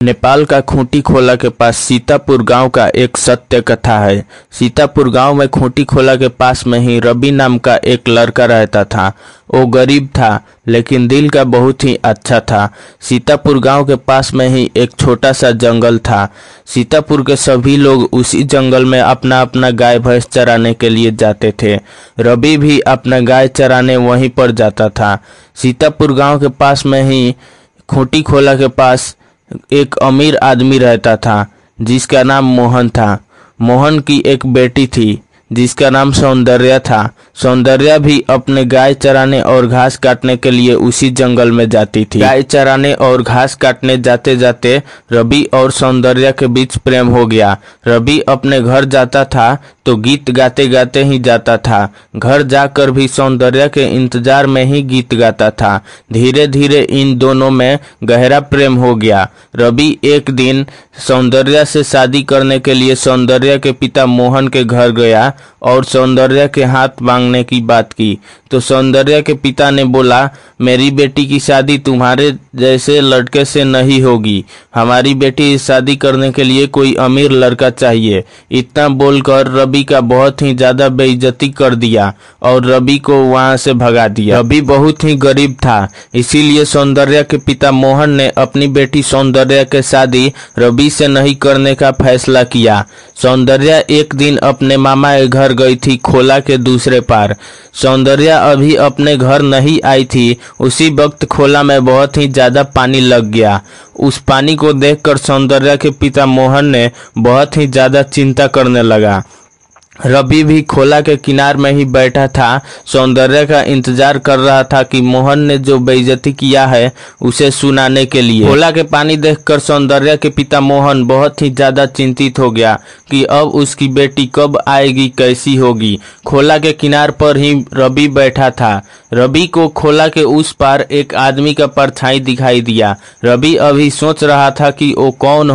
नेपाल का खूंटी खोला के पास सीतापुर गांव का एक सत्य कथा है। सीतापुर गांव में खूंटी खोला के पास में ही रवि नाम का एक लड़का रहता था। वो गरीब था लेकिन दिल का बहुत ही अच्छा था। सीतापुर गांव के पास में ही एक छोटा सा जंगल था। सीतापुर के सभी लोग उसी जंगल में अपना अपना गाय भैंस चराने के लिए जाते थे। रवि भी अपना गाय चराने वहीं पर जाता था। सीतापुर गांव के पास में ही खूंटी खोला के पास एक अमीर आदमी रहता था जिसका नाम मोहन था। मोहन की एक बेटी थी जिसका नाम सौंदर्या था। सौंदर्या भी अपने गाय चराने और घास काटने के लिए उसी जंगल में जाती थी। गाय चराने और घास काटने जाते जाते रवि और सौंदर्या के बीच प्रेम हो गया। रवि अपने घर जाता था तो गीत गाते गाते ही जाता था। घर जाकर भी सौंदर्या के इंतजार में ही गीत गाता था। धीरे धीरे इन दोनों में गहरा प्रेम हो गया। रवि एक दिन सौंदर्या से शादी करने के लिए सौंदर्या के पिता मोहन के घर गया और सौंदर्या के हाथ मांगने की बात की तो सौंदर्या के पिता ने बोला, मेरी बेटी की शादी तुम्हारे जैसे लड़के से नहीं होगी। हमारी बेटी की शादी करने के लिए कोई अमीर लड़का चाहिए। इतना बोलकर रवि का बहुत ही ज्यादा बेइज्जती कर दिया और रवि को वहां से भगा दिया। रवि बहुत ही गरीब था, इसीलिए सौंदर्या के पिता मोहन ने अपनी बेटी सौंदर्या के शादी रवि से नहीं करने का फैसला किया। सौंदर्या एक दिन अपने मामा के घर गई थी खोला के दूसरे पार। सौंदर्या अभी अपने घर नहीं आई थी। उसी वक्त खोला में बहुत ही ज्यादा पानी लग गया। उस पानी को देखकर सौंदर्या के पिता मोहन ने बहुत ही ज्यादा चिंता करने लगा। रवि भी खोला के किनार में ही बैठा था। सौंदर्या का इंतजार कर रहा था कि मोहन ने जो बेइज्जती किया है उसे सुनाने के लिए। खोला के पानी देखकर सौंदर्या के पिता मोहन बहुत ही ज्यादा चिंतित हो गया कि अब उसकी बेटी कब आएगी, कैसी होगी। खोला के किनार पर ही रवि बैठा था। रवि को खोला के उस पार एक आदमी का परछाई दिखाई दिया। रवि अभी सोच रहा था कि वो कौन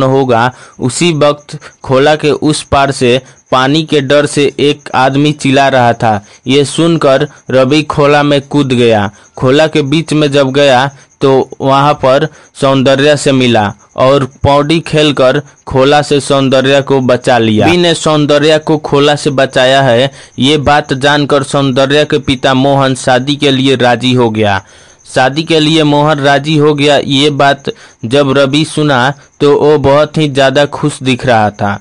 होगा। उसी वक्त खोला के उस पार से पानी के डर से एक आदमी चिल्ला रहा था। ये सुनकर रवि खोला में कूद गया। खोला के बीच में जब गया तो वहां पर सौंदर्या से मिला और पौड़ी खेलकर खोला से सौंदर्या को बचा लिया। रवि ने सौंदर्या को खोला से बचाया है। ये बात जानकर सौंदर्या के पिता मोहन शादी के लिए राजी हो गया। शादी के लिए मोहन राजी हो गया। ये बात जब रवि सुना तो वो बहुत ही ज्यादा खुश दिख रहा था।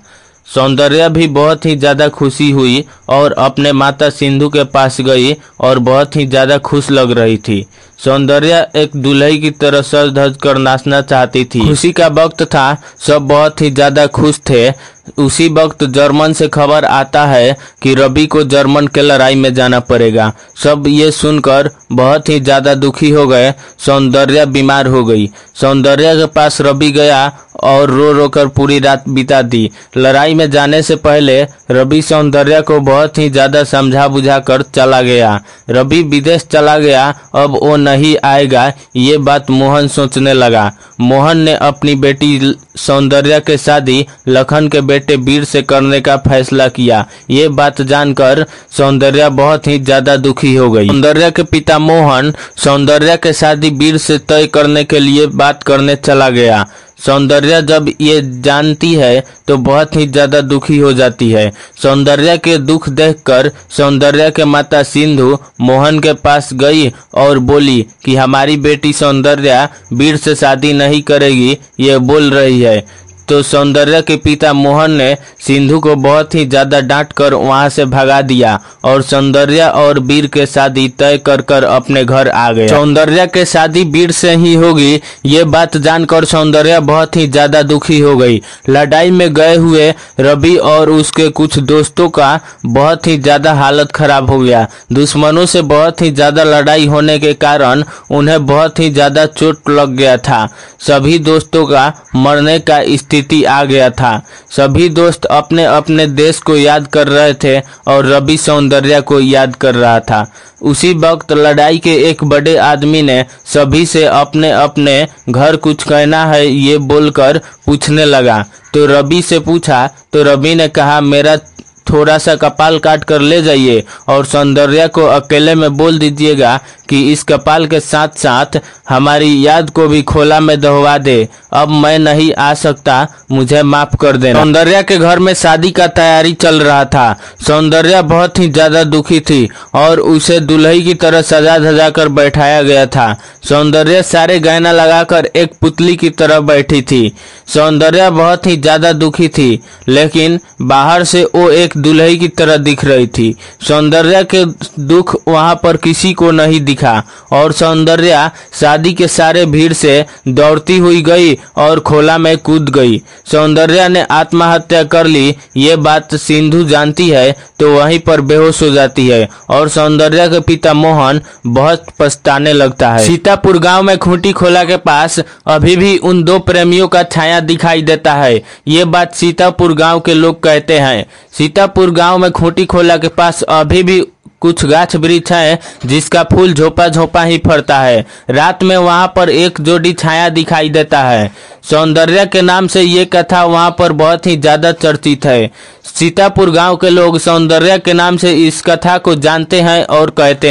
सौंदर्या भी बहुत ही ज्यादा खुशी हुई और अपने माता सिंधु के पास गई और बहुत ही ज्यादा खुश लग रही थी। सौंदर्या एक दुल्हन की तरह सज धज कर नाचना चाहती थी। खुशी का वक्त था, सब बहुत ही ज्यादा खुश थे। उसी वक्त जर्मन से खबर आता है कि रवि को जर्मन के लड़ाई में जाना पड़ेगा। सब ये सुनकर बहुत ही ज्यादा दुखी हो गए। सौंदर्या बीमार हो गई। सौंदर्या के पास रवि गया और रो रो कर पूरी रात बिता दी। लड़ाई में जाने से पहले रवि सौंदर्या को बहुत ही ज्यादा समझा बुझा कर चला गया। रवि विदेश चला गया, अब वो नहीं आएगा, ये बात मोहन सोचने लगा। मोहन ने अपनी बेटी सौंदर्या के शादी लखन के बेटे वीर से करने का फैसला किया। ये बात जानकर सौंदर्या बहुत ही ज्यादा दुखी हो गई। सौंदर्या के पिता मोहन सौंदर्या के शादी वीर से तय करने के लिए बात करने चला गया। सौंदर्या जब ये जानती है तो बहुत ही ज्यादा दुखी हो जाती है। सौंदर्या के दुख देखकर सौंदर्या के माता सिंधु मोहन के पास गई और बोली कि हमारी बेटी सौंदर्या वीर से शादी नहीं करेगी, ये बोल रही है। तो सौंदर्या के पिता मोहन ने सिंधु को बहुत ही ज्यादा डांट कर वहां से भगा दिया और सौंदर्या और वीर के शादी तय कर अपने घर आ गए। सौंदर्या के शादी वीर से ही होगी, ये बात जानकर सौंदर्या बहुत ही ज्यादा दुखी हो गई। लड़ाई में गए हुए रवि और उसके कुछ दोस्तों का बहुत ही ज्यादा हालत खराब हो गया। दुश्मनों से बहुत ही ज्यादा लड़ाई होने के कारण उन्हें बहुत ही ज्यादा चोट लग गया था। सभी दोस्तों का मरने का स्थिति आ गया था। सभी दोस्त अपने अपने देश को याद कर रहे थे और रवि सौंदर्या को याद कर रहा था। उसी वक्त लड़ाई के एक बड़े आदमी ने सभी से अपने अपने घर कुछ कहना है ये बोलकर पूछने लगा। तो रवि से पूछा तो रवि ने कहा, मेरा थोड़ा सा कपाल काट कर ले जाइए और सौंदर्या को अकेले में बोल दीजिएगा कि इस कपाल के साथ साथ हमारी याद को भी खोला में दहवा दे। अब मैं नहीं आ सकता, मुझे माफ कर देना। सौंदर्या के घर में शादी का तैयारी चल रहा था। सौंदर्या बहुत ही ज्यादा दुखी थी और उसे दुल्ही की तरह सजा धजा कर बैठाया गया था। सौंदर्या सारे गहना लगाकर एक पुतली की तरह बैठी थी। सौंदर्या बहुत ही ज्यादा दुखी थी, लेकिन बाहर से वो एक दुल्ही की तरह दिख रही थी। सौंदर्या के दुख वहां पर किसी को नहीं दिखा और सौंदर्या शादी के सारे भीड़ से दौड़ती हुई गई और खोला में कूद गई। सौंदर्या ने आत्महत्या कर ली। ये बात सिंधु जानती है तो वहीं पर बेहोश हो जाती है और सौंदर्या के पिता मोहन बहुत पछताने लगता है। सीतापुर गांव में खूंटी खोला के पास अभी भी उन दो प्रेमियों का छाया दिखाई देता है। ये बात सीतापुर गांव के लोग कहते हैं। सीतापुर गांव में खूंटी खोला के पास अभी भी कुछ गाछ वृक्ष है जिसका फूल झोपा झोपा ही फरता है। रात में वहां पर एक जोड़ी छाया दिखाई देता है। सौंदर्या के नाम से ये कथा वहां पर बहुत ही ज्यादा चर्चित है। सीतापुर गांव के लोग सौंदर्या के नाम से इस कथा को जानते हैं और कहते हैं।